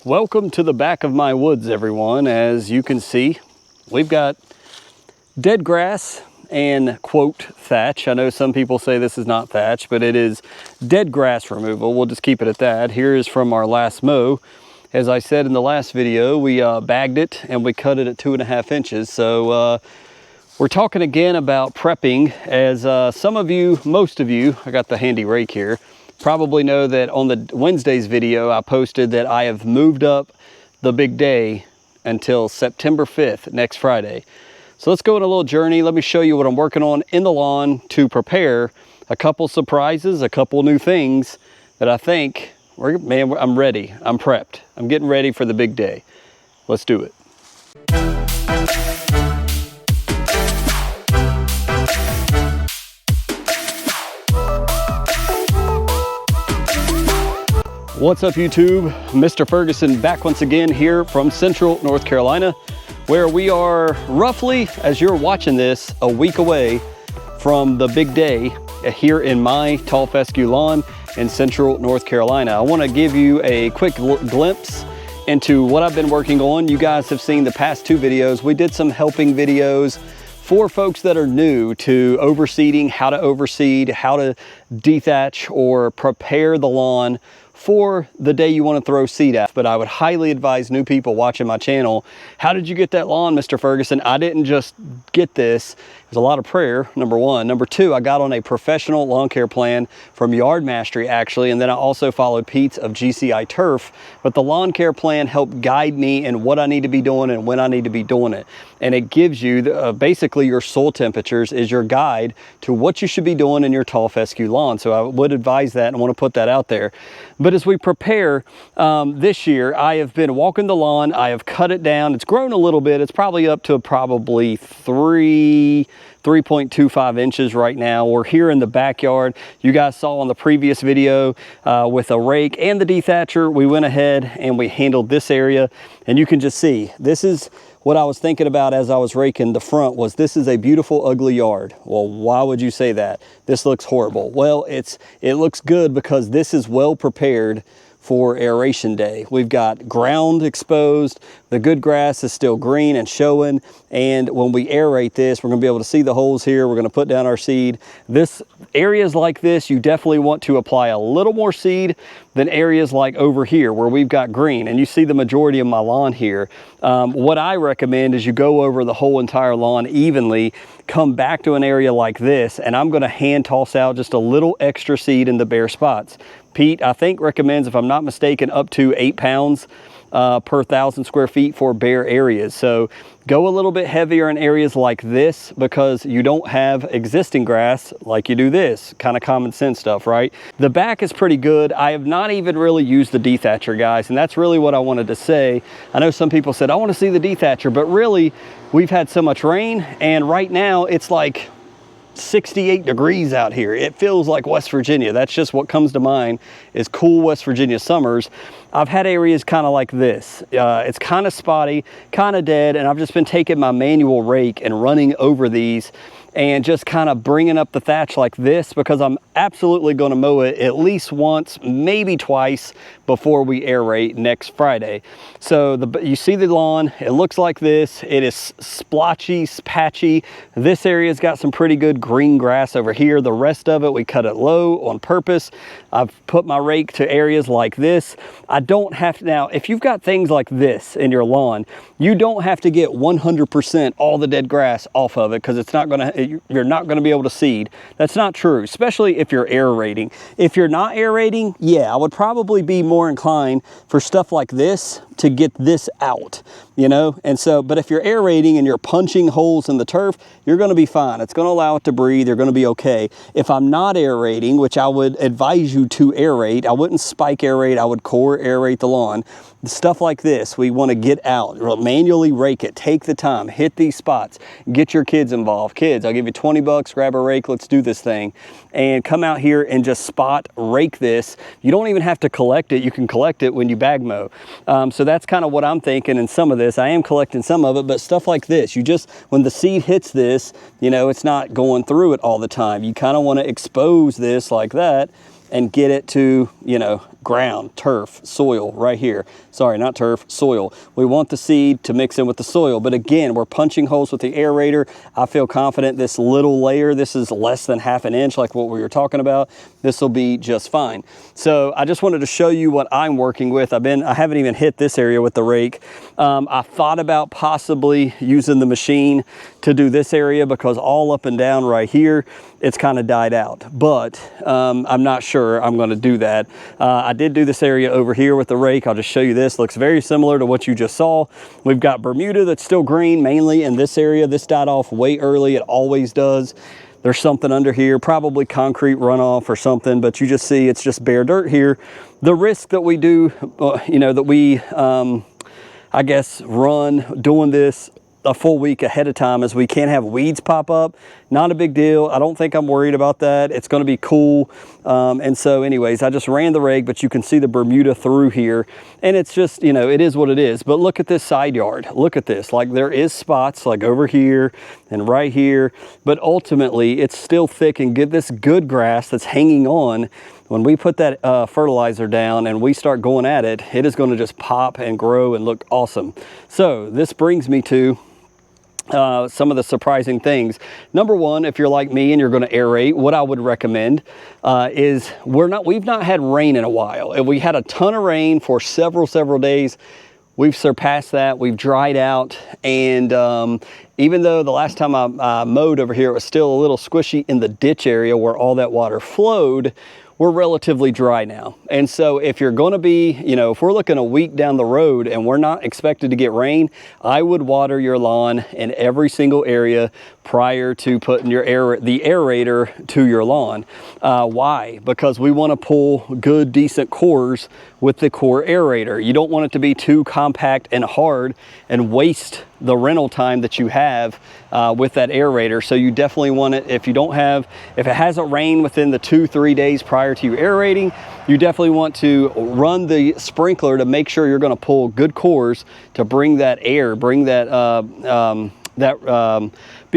Welcome to the back of my woods, everyone. As you can see, we've got dead grass and quote thatch. I know some people say this is not thatch, but it is dead grass removal. We'll just keep it at that. Here is from our last mow. As I said in the last video, we bagged it and we cut it at 2.5 inches. So we're talking again about prepping. As some of you, most of you, I got the handy rake here, probably know that on the Wednesday's video, I posted that I have moved up the big day until September 5th, next Friday. So let's go on a little journey. Let me show you what I'm working on in the lawn to prepare a couple surprises, a couple new things that I think, man, I'm ready. I'm prepped. I'm getting ready for the big day. Let's do it. What's up, YouTube? Mr. Ferguson back once again here from Central North Carolina, where we are roughly, as you're watching this, a week away from the big day here in my tall fescue lawn in Central North Carolina. I want to give you a quick glimpse into what I've been working on. You guys have seen the past two videos. We did some helping videos for folks that are new to overseeding, how to overseed, how to dethatch or prepare the lawn for the day you want to throw seed at. But I would highly advise new people watching my channel, how did you get that lawn, Mr. Ferguson? I didn't just get this. There's a lot of prayer, number one. Number two, I got on a professional lawn care plan from Yard Mastery, actually, and then I also followed Pete's of GCI Turf. But the lawn care plan helped guide me in what I need to be doing and when I need to be doing it. And it gives you, basically your soil temperatures is your guide to what you should be doing in your tall fescue lawn. So I would advise that and I want to put that out there. But as we prepare this year, I have been walking the lawn. I have cut it down. It's grown a little bit. It's probably up to probably 3.25 inches right now. We're here in the backyard. You guys saw on the previous video with a rake and the dethatcher, we went ahead and we handled this area. And you can just see, this is what I was thinking about as I was raking the front was this is a beautiful, ugly yard. Well, why would you say that? This looks horrible. Well, it looks good because this is well prepared for aeration day. We've got ground exposed. The good grass is still green and showing. And when we aerate this, we're gonna be able to see the holes here. We're gonna put down our seed. Areas like this, you definitely want to apply a little more seed than areas like over here where we've got green. And you see the majority of my lawn here. What I recommend is you go over the whole entire lawn evenly, come back to an area like this, and I'm gonna hand toss out just a little extra seed in the bare spots. Pete, I think, recommends, if I'm not mistaken, up to 8 pounds per 1,000 square feet for bare areas. So go a little bit heavier in areas like this because you don't have existing grass like you do this. Kind of common sense stuff, right? The back is pretty good. I have not even really used the dethatcher, guys, and that's really what I wanted to say. I know some people said, I want to see the dethatcher, but really, we've had so much rain, and right now it's like 68 degrees out here. It feels like West Virginia. That's just what comes to mind is cool West Virginia summers. I've had areas kind of like this. It's kind of spotty, kind of dead, and I've just been taking my manual rake and running over these and just kind of bringing up the thatch like this because I'm absolutely going to mow it at least once, maybe twice before we aerate next Friday. So you see the lawn, it looks like this. It is splotchy, patchy. This area's got some pretty good green grass over here. The rest of it, we cut it low on purpose. I've put my rake to areas like this. I don't have to, now, if you've got things like this in your lawn, you don't have to get 100% all the dead grass off of it because it's not gonna, you're not gonna be able to seed. That's not true, especially if you're aerating. If you're not aerating, yeah, I would probably be more inclined for stuff like this to get this out, you know? And so, but if you're aerating and you're punching holes in the turf, you're gonna be fine. It's gonna allow it to breathe, you're gonna be okay. If I'm not aerating, which I would advise you to aerate, I wouldn't spike aerate, I would core aerate the lawn. Stuff like this, we wanna get out, manually rake it, take the time, hit these spots, get your kids involved. Kids, I'll give you 20 bucks, grab a rake, let's do this thing. And come out here and just spot rake this. You don't even have to collect it, you can collect it when you bag mow. So that's kind of what I'm thinking in some of this. I am collecting some of it, but stuff like this, you just, when the seed hits this, you know, it's not going through it all the time. You kind of want to expose this like that and get it to, you know, ground, turf, soil right here. Sorry, not turf, soil. We want the seed to mix in with the soil. But again, we're punching holes with the aerator. I feel confident this little layer, this is less than ½ an inch like what we were talking about. This will be just fine. So I just wanted to show you what I'm working with. I haven't even hit this area with the rake. I thought about possibly using the machine to do this area because all up and down right here, it's kind of died out. But I'm not sure I'm going to do that. I did do this area over here with the rake. I'll just show you this. Looks very similar to what you just saw. We've got Bermuda that's still green, mainly in this area. This died off way early. It always does. There's something under here, probably concrete runoff or something, but you just see it's just bare dirt here. The risk that we do, that we, I guess, run doing this a full week ahead of time is we can't have weeds pop up. Not a big deal. I don't think I'm worried about that. It's going to be cool. And so anyways, I just ran the rake, but you can see the Bermuda through here. And it's just, it is what it is. But look at this side yard. Look at this. Like there is spots like over here and right here. But ultimately, it's still thick and get this good grass that's hanging on. When we put that fertilizer down and we start going at it, it is going to just pop and grow and look awesome. So this brings me to some of the surprising things. Number one, if you're like me and you're going to aerate, what I would recommend is we've not had rain in a while. If we had a ton of rain for several days, we've surpassed that. We've dried out. And even though the last time I mowed over here, it was still a little squishy in the ditch area where all that water flowed, we're relatively dry now. And so if you're going to be, if we're looking a week down the road and we're not expected to get rain, I would water your lawn in every single area prior to putting the aerator to your lawn. Why? Because we want to pull good, decent cores with the core aerator. You don't want it to be too compact and hard and waste the rental time that you have with that aerator. So you definitely want it, if it hasn't rained within the 2-3 days prior to you aerating, you definitely want to run the sprinkler to make sure you're going to pull good cores to bring that air, be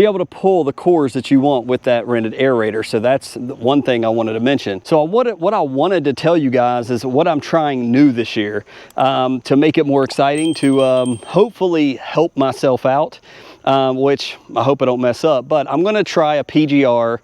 able to pull the cores that you want with that rented aerator. So that's one thing I wanted to mention. So what I wanted to tell you guys is what I'm trying new this year to make it more exciting, to hopefully help myself out, which I hope I don't mess up, but I'm gonna try a PGR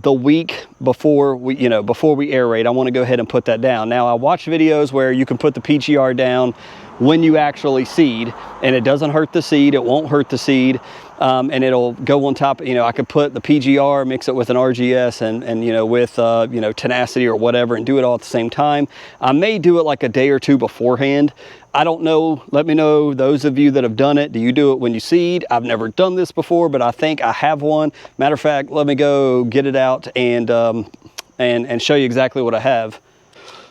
the week before we aerate. I wanna go ahead and put that down. Now I watch videos where you can put the PGR down when you actually seed, and it doesn't hurt the seed, it won't hurt the seed, and it'll go on top. I could put the PGR, mix it with an RGS and with tenacity or whatever, and do it all at the same time. I may do it like a day or two beforehand. I don't know. Let me know, those of you that have done it. Do you do it when you seed? I've never done this before, but I think I have one. Matter of fact, let me go get it out and show you exactly what I have.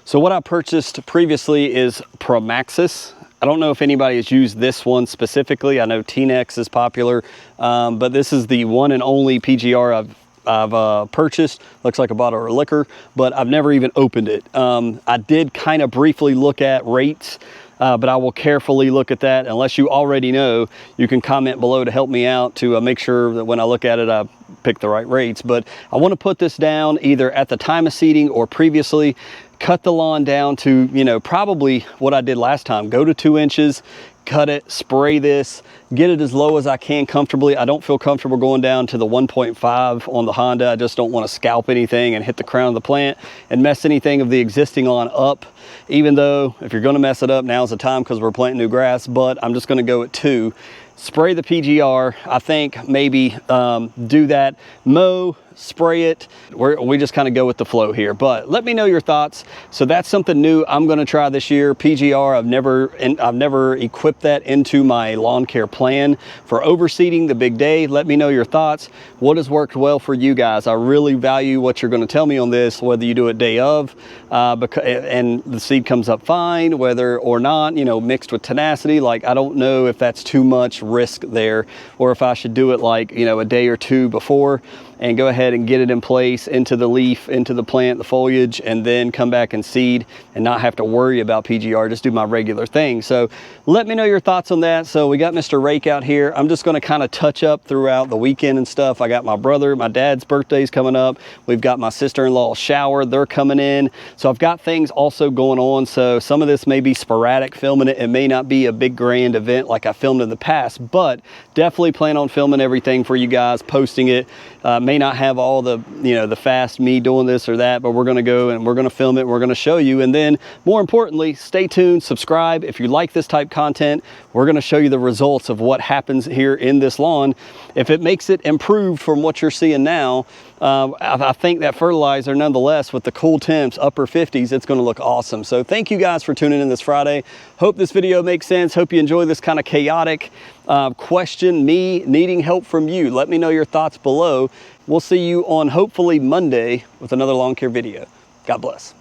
So what I purchased previously is Promaxis. I don't know if anybody has used this one specifically. I know T-Nex is popular, but this is the one and only PGR I've purchased. Looks like a bottle of liquor, but I've never even opened it. I did kind of briefly look at rates, but I will carefully look at that. Unless you already know, you can comment below to help me out to make sure that when I look at it, I pick the right rates. But I want to put this down either at the time of seeding or previously. Cut the lawn down to, probably what I did last time. Go to 2 inches, cut it, spray this, get it as low as I can comfortably. I don't feel comfortable going down to the 1.5 on the Honda. I just don't want to scalp anything and hit the crown of the plant and mess anything of the existing lawn up. Even though if you're going to mess it up, now's the time because we're planting new grass, but I'm just going to go at 2. Spray the PGR. I think maybe do that, mow, spray it. We just kind of go with the flow here, but let me know your thoughts. So that's something new I'm going to try this year. PGR, I've never equipped that into my lawn care plan for overseeding the big day. Let me know your thoughts. What has worked well for you guys? I really value what you're going to tell me on this, whether you do it day of and the seed comes up fine, whether or not, mixed with tenacity. Like, I don't know if that's too much risk there, or if I should do it like, a day or two before and go ahead and get it in place into the leaf, into the plant, the foliage, and then come back and seed and not have to worry about PGR, just do my regular thing. So let me know your thoughts on that. So we got Mr. Rake out here. I'm just gonna kind of touch up throughout the weekend and stuff. I got my brother, my dad's birthday's coming up. We've got my sister-in-law's shower, they're coming in. So I've got things also going on. So some of this may be sporadic filming it. It may not be a big grand event like I filmed in the past, but definitely plan on filming everything for you guys, posting it. May not have all the, you know, the fast me doing this or that, but we're gonna go and we're gonna film it, we're gonna show you. And then more importantly, stay tuned, subscribe. If you like this type content, we're gonna show you the results of what happens here in this lawn. If it makes it improved from what you're seeing now, I think that fertilizer, nonetheless, with the cool temps, upper 50s, it's gonna look awesome. So thank you guys for tuning in this Friday. Hope this video makes sense. Hope you enjoy this kind of chaotic question, me needing help from you. Let me know your thoughts below. We'll see you on hopefully Monday with another lawn care video. God bless.